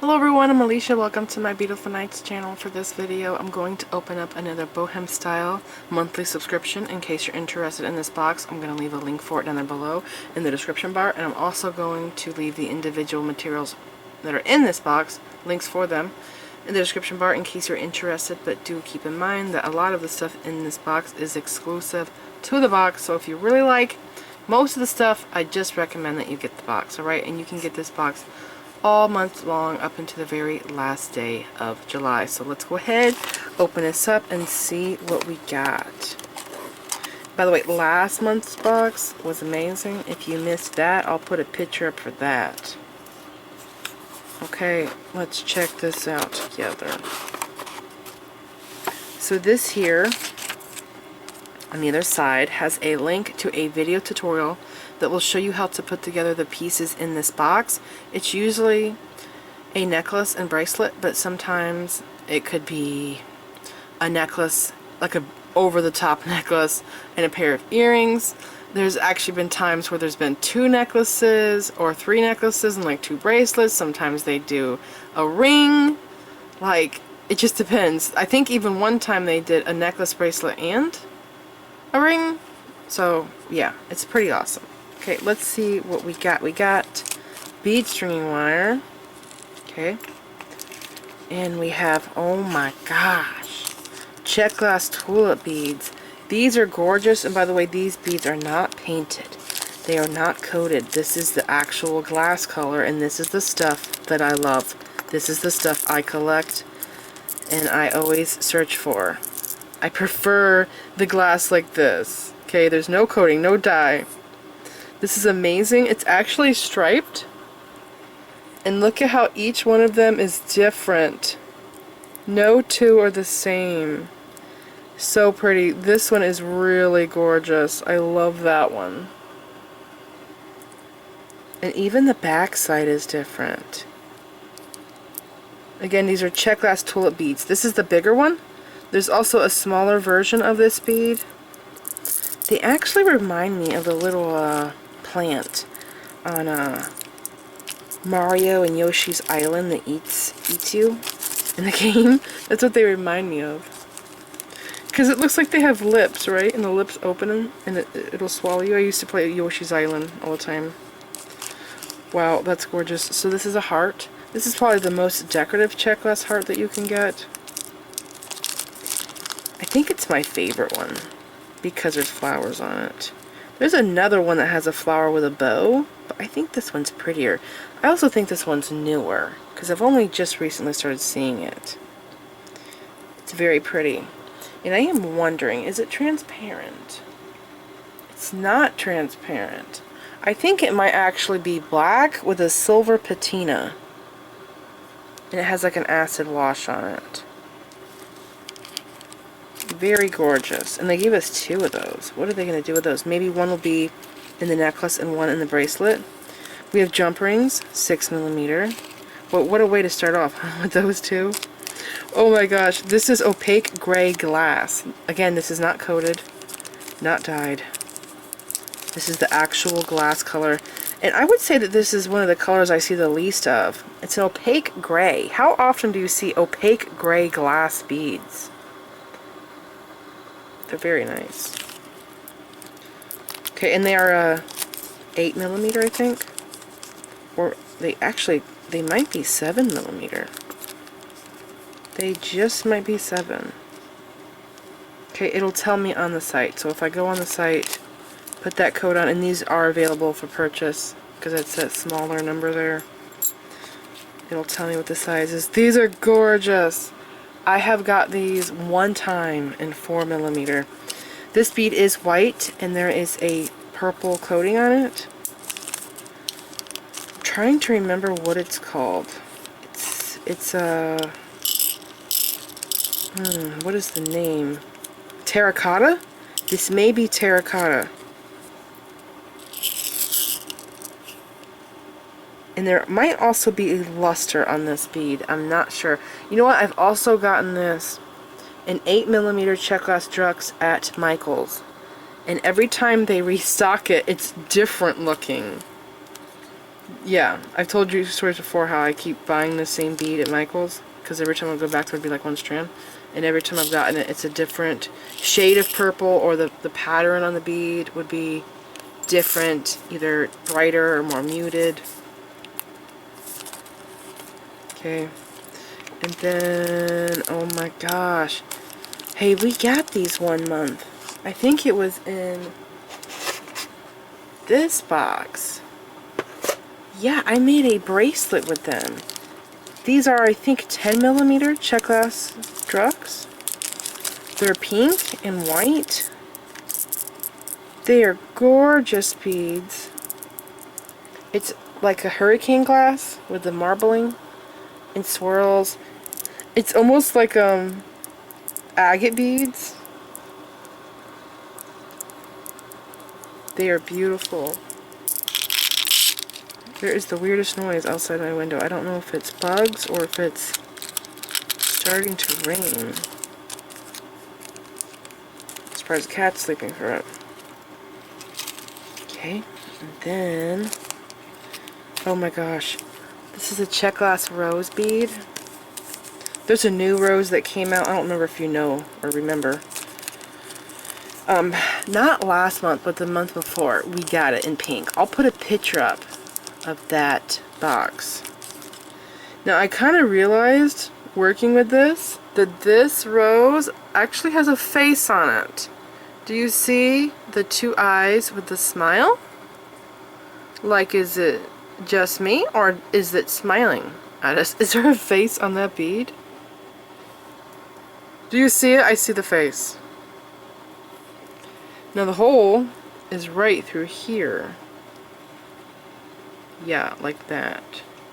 Hello everyone, I'm Alicia. Welcome to my Beautiful Nights channel. For this video, I'm going to open up another BohemStyle monthly subscription. In case you're interested in this box, I'm going to leave a link for it down there below in the description bar. And I'm also going to leave the individual materials that are in this box, links for them, in the description bar in case you're interested. But do keep in mind that a lot of the stuff in this box is exclusive to the box. So if you really like most of the stuff, I just recommend that you get the box, alright? And you can get this box all month long up into the very last day of July. So let's go ahead, open this up, and see what we got. By the way, last month's box was amazing. If you missed that, I'll put a picture up for that. Okay, let's check this out together. So this here, on the other side, has a link to a video tutorial that will show you how to put together the pieces in this box. It's usually a necklace and bracelet, but sometimes it could be a necklace, like a over-the-top necklace, and a pair of earrings. There's actually been times where there's been 2 necklaces or 3 necklaces and like 2 bracelets. Sometimes they do a ring. Like, it just depends. I think even one time they did a necklace, bracelet, and a ring. So yeah, it's pretty awesome. Okay, let's see what we got. We got bead stringing wire. Okay. And we have, oh my gosh, Czech glass tulip beads. These are gorgeous, and by the way, these beads are not painted. They are not coated. This is the actual glass color, and this is the stuff that I love. This is the stuff I collect, and I always search for. I prefer the glass like this. Okay, there's no coating, no dye. This is amazing. It's actually striped. And look at how each one of them is different. No 2 are the same. So pretty. This one is really gorgeous. I love that one. And even the back side is different. Again, these are Czech glass tulip beads. This is the bigger one. There's also a smaller version of this bead. They actually remind me of the little plant on Mario and Yoshi's Island that eats you in the game. That's what they remind me of. Because it looks like they have lips, right? And the lips open and it'll swallow you. I used to play Yoshi's Island all the time. Wow, that's gorgeous. So this is a heart. This is probably the most decorative Czech glass heart that you can get. I think it's my favorite one because there's flowers on it. There's another one that has a flower with a bow, but I think this one's prettier. I also think this one's newer because I've only just recently started seeing it. It's very pretty. And I am wondering, is it transparent? It's not transparent. I think it might actually be black with a silver patina. And it has like an acid wash on it. Very gorgeous. And they gave us 2 of those. What are they going to do with those? Maybe one will be in the necklace and one in the bracelet. We have jump rings, 6mm. Well, what a way to start off with those 2. Oh my gosh, this is opaque gray glass. Again, this is not coated, not dyed. This is the actual glass color. And I would say that this is one of the colors I see the least of. It's an opaque gray. How often do you see opaque gray glass beads? They're very nice. Okay, and they are 8mm, I think. Or they might be 7mm. They just might be 7. Okay, it'll tell me on the site. So if I go on the site, put that code on, and these are available for purchase because it's that smaller number there. It'll tell me what the size is. These are gorgeous. I have got these one time in 4mm. This bead is white and there is a purple coating on it. I'm trying to remember what it's called. It's what is the name? Terracotta? This may be terracotta. And there might also be a luster on this bead. I'm not sure. You know what? I've also gotten this in 8mm Czech glass Druks at Michael's. And every time they restock it, it's different looking. Yeah, I've told you stories before how I keep buying the same bead at Michael's, because every time I go back, there would be like one strand. And every time I've gotten it, it's a different shade of purple, or the pattern on the bead would be different, either brighter or more muted. Okay. And then, oh my gosh. Hey, we got these one month. I think it was in this box. Yeah, I made a bracelet with them. These are, I think, 10mm Czech glass Druks. They're pink and white. They are gorgeous beads. It's like a hurricane glass with the marbling and swirls. It's almost like agate beads. They are beautiful. There is the weirdest noise outside my window. I don't know if it's bugs or if it's starting to rain. I'm surprised the cat's sleeping through it. Okay, and then, oh my gosh, this is a Czech glass rose bead. There's a new rose that came out. I don't remember if you know or remember. Not last month, but the month before, we got it in pink. I'll put a picture up of that box. Now, I kind of realized, working with this, that this rose actually has a face on it. Do you see the two eyes with the smile? Like, is it just me, or is it smiling at us? Is there a face on that bead? Do you see it? I see the face. Now the hole is right through here. Yeah, like that.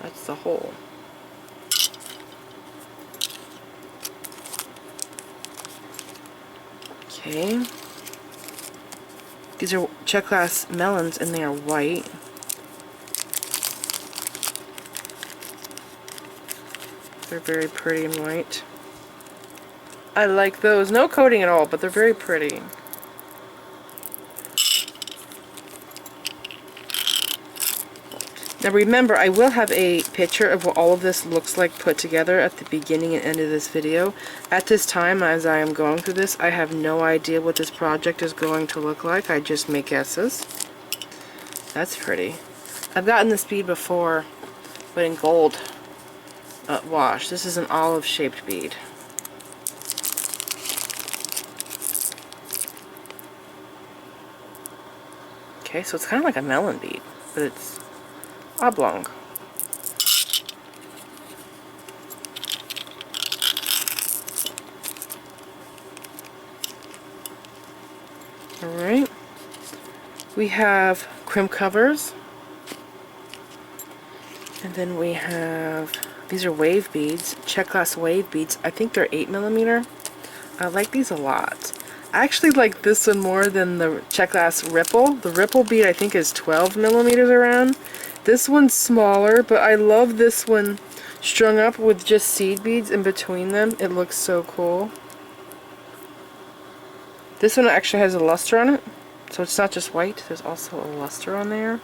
That's the hole. Okay. These are Czech glass melons, and they are white. They're very pretty and white. I like those. No coating at all, but they're very pretty. Now remember, I will have a picture of what all of this looks like put together at the beginning and end of this video. At this time, as I am going through this, I have no idea what this project is going to look like. I just make guesses. That's pretty. I've gotten this bead before, but in gold wash. This is an olive-shaped bead. Okay, so it's kind of like a melon bead, but it's oblong. Alright. We have crimp covers. And then we have, these are wave beads, Czech glass wave beads. I think they're 8mm. I like these a lot. I actually like this one more than the Czech glass ripple. The ripple bead I think is 12mm around. This one's smaller, but I love this one strung up with just seed beads in between them. It looks so cool. This one actually has a luster on it, so it's not just white, there's also a luster on there.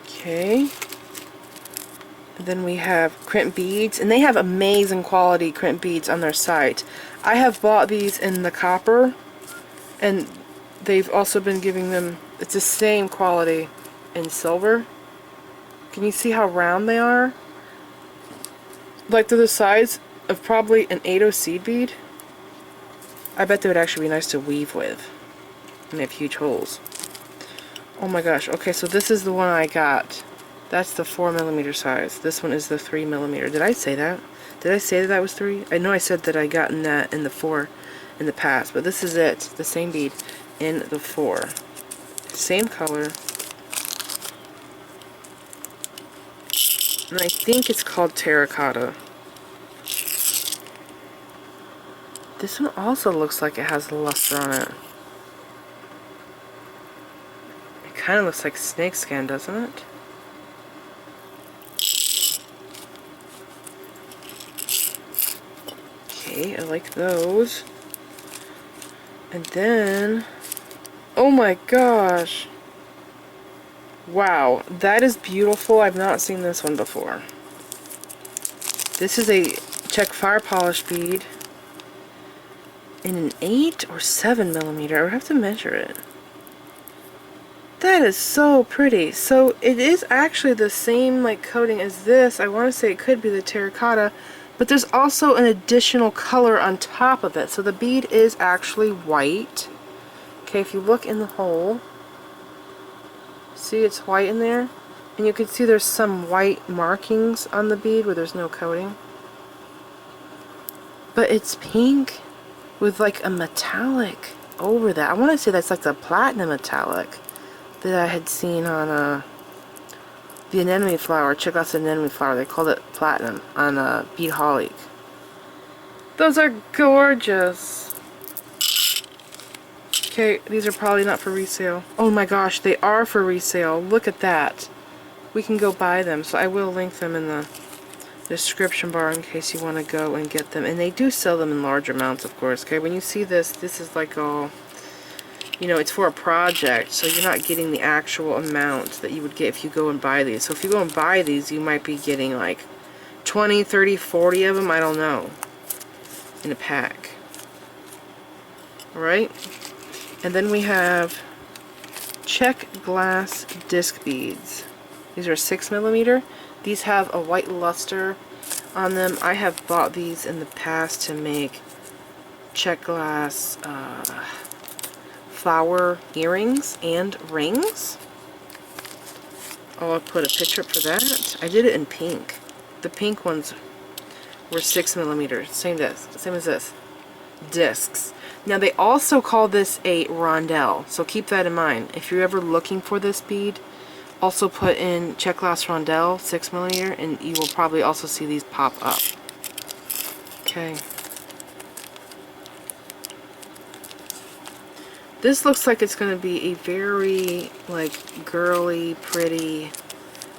Okay. And then we have crimp beads, and they have amazing quality crimp beads on their site. I have bought these in the copper, and they've also been giving them, it's the same quality in silver. Can you see how round they are? Like they're the size of probably an 8/0 seed bead. I bet they would actually be nice to weave with. And they have huge holes. Oh my gosh, okay, so this is the one I got. That's the 4mm size. This one is the 3mm. Did I say that? Did I say that that was 3? I know I said that I gotten that in the 4 in the past, but this is it. The same bead in the 4. Same color. And I think it's called Terracotta. This one also looks like it has luster on it. It kind of looks like snakeskin, doesn't it? Okay, I like those. And then, oh my gosh. Wow, that is beautiful. I've not seen this one before. This is a Czech fire polish bead in an 8 or 7 millimeter. I would have to measure it. That is so pretty. So it is actually the same like coating as this. I want to say it could be the terracotta, but there's also an additional color on top of it. So the bead is actually white. Okay, if you look in the hole, see it's white in there? And you can see there's some white markings on the bead where there's no coating. But it's pink with like a metallic over that. I want to say that's like the platinum metallic that I had seen on the anemone flower. Check out the anemone flower. They called it platinum on Bead Holly. Those are gorgeous. Okay, these are probably not for resale. Oh my gosh, they are for resale. Look at that. We can go buy them, so I will link them in the description bar in case you want to go and get them. And they do sell them in large amounts, of course. Okay, when you see this, this is like all, you know, it's for a project, so you're not getting the actual amount that you would get if you go and buy these. So if you go and buy these, you might be getting like 20, 30, 40 of them, I don't know, in a pack. Alright? And then we have Czech glass disc beads. These are 6 millimeter. These have a white luster on them. I have bought these in the past to make Czech glass flower earrings and rings. Oh, I'll put a picture up for that. I did it in pink. The pink ones were 6 millimeters. Same as this. Discs. Now they also call this a rondelle, so keep that in mind. If you're ever looking for this bead, also put in Czech glass rondelle 6 millimeter, and you will probably also see these pop up. Okay. This looks like it's going to be a very like girly, pretty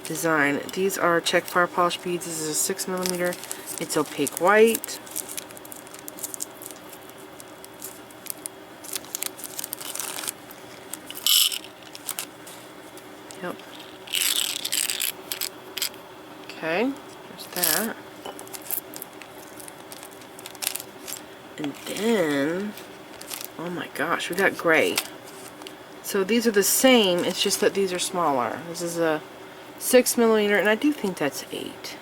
design. These are Czech fire polish beads. This is a 6 millimeter. It's opaque white. Yep. Okay, there's that. And then, oh my gosh, we got gray. So these are the same, it's just that these are smaller. This is a 6 millimeter, and I do think that's 8.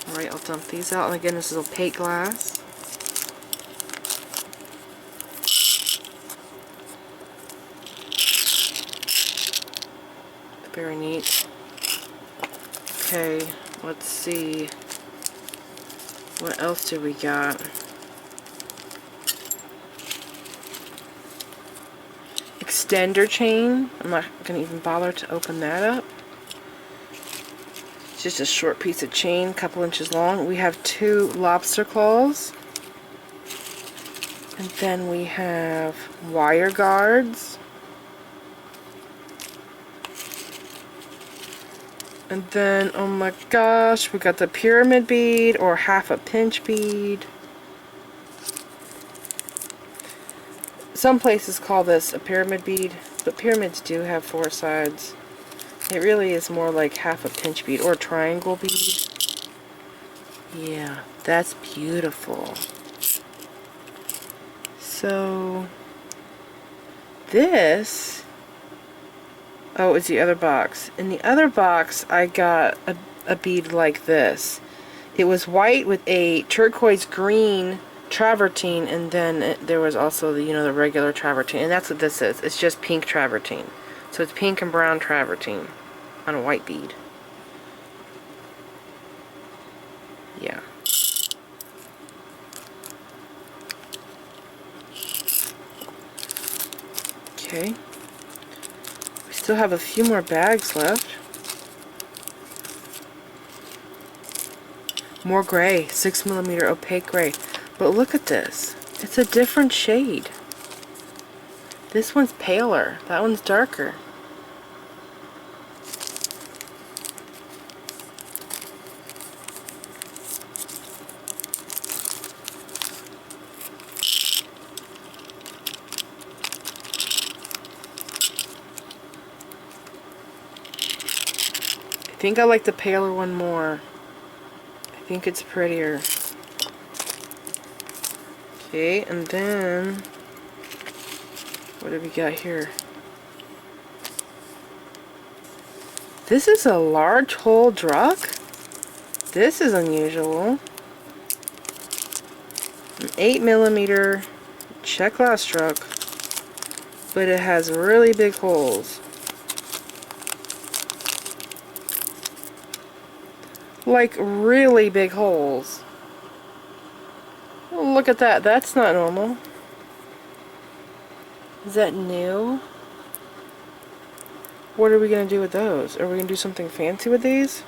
Alright, I'll dump these out. And again, this is opaque glass. Very neat. Okay, let's see. What else do we got? Extender chain. I'm not going to even bother to open that up. It's just a short piece of chain, a couple inches long. We have 2 lobster claws. And then we have wire guards. And then, oh my gosh, we got the pyramid bead or half a pinch bead. Some places call this a pyramid bead, but pyramids do have 4 sides. It really is more like half a pinch bead or a triangle bead. Yeah, that's beautiful. So, this... oh, it's the other box. In the other box, I got a bead like this. It was white with a turquoise green travertine, and then there was also the, you know, the regular travertine. And that's what this is. It's just pink travertine. So it's pink and brown travertine on a white bead. Yeah. Okay. Still have a few more bags left. More gray, 6 millimeter opaque gray. But look at this. It's a different shade. This one's paler. That one's darker. think I like the paler one more. I think it's prettier. Okay, and then what do we got here? This is a large hole Druk. This is unusual. An 8mm Czech glass Druk, but it has really big holes. Like really big holes. Oh, look at that. That's not normal. Is that new? What are we going to do with those? Are we going to do something fancy with these?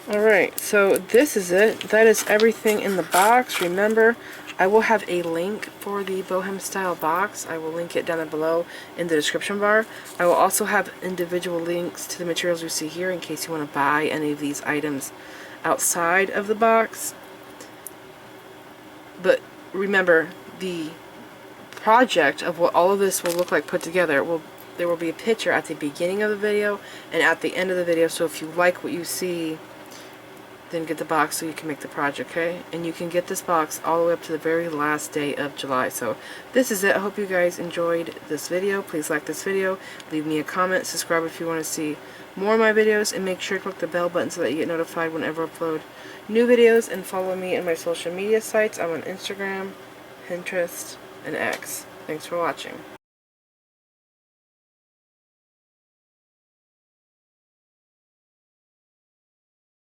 Alright, so this is it. That is everything in the box. Remember, I will have a link for the BohemStyle box. I will link it down below in the description bar. I will also have individual links to the materials you see here in case you want to buy any of these items outside of the box. But remember, the project of what all of this will look like put together, there will be a picture at the beginning of the video and at the end of the video, so if you like what you see, then get the box so you can make the project, okay? And you can get this box all the way up to the very last day of July. So this is it. I hope you guys enjoyed this video. Please like this video, leave me a comment, subscribe if you want to see more of my videos, and make sure to click the bell button so that you get notified whenever I upload new videos, and follow me in my social media sites. I'm on Instagram, Pinterest, and X. Thanks for watching.